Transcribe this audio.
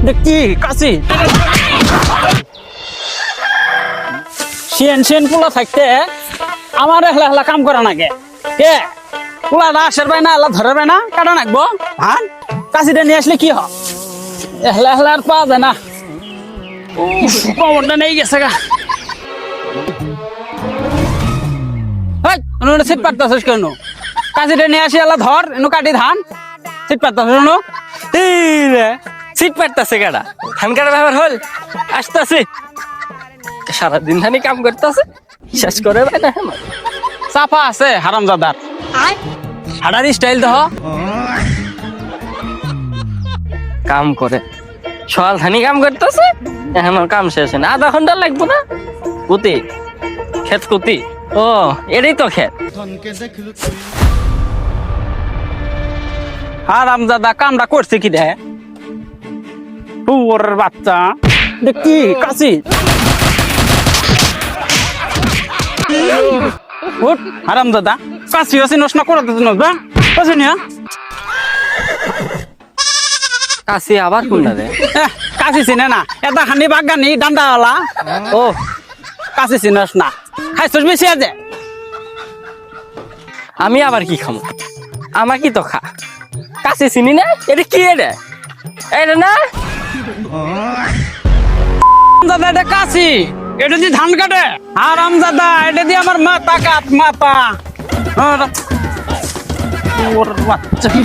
দেখি কাশি সেন পোলা থাকতে আমার হেলা হেলা কাম করা নাগে কে পোলা আসের পাই না এলা ধরে পাই না কাটা নাকবো হ্যাঁ কাশিটা নিয়ে আসলে কি হয় হেলা হেলা আর পাওয়া যায় না কোমরটা নেই গেছে গা সিট পারতাছিস কেন কাশিটা নিয়ে আসি এলা ধর এনু কাটি ধান সিট পারতাছিস সিট পারতাছে গাড়া ধান কাটার ব্যাপার হল আসতেছে সারাদিন ধানি কাম করতেছে শেষ করে ভাই না চাপা আছে হারামজাদার হাডার স্টাইল দেহ কাম করে সকাল ধানি কাম করতেছে এখন ওর কাম শেষ হয় না আধা ঘন্টা লাগবো না কুতি ক্ষেত কুতি ও এটাই তো ক্ষেত হারামজাদা কামটা করছে কি রে ওর বাচ্চা দেখি কাশি উঠ হারামজাদা কাশি আছে নষ্ট করে দিতে না কাশি নিয়া কাশি আবার কোনটা রে কাশি চিনে না এটা খানি বাগানি ডান্ডাওয়ালা ও কাশি চিনস না খাইছস বেশি আছে আমি আবার কি খামো আমার কি তো খা কাশি চিনি না এটা কি রে এটা না দাদা এটা কাশি এটা দিয়ে ধান কাটে হারামজাদা এটা দিয়ে আমার মাথা কাট মাথা ওর বাচ্চা কি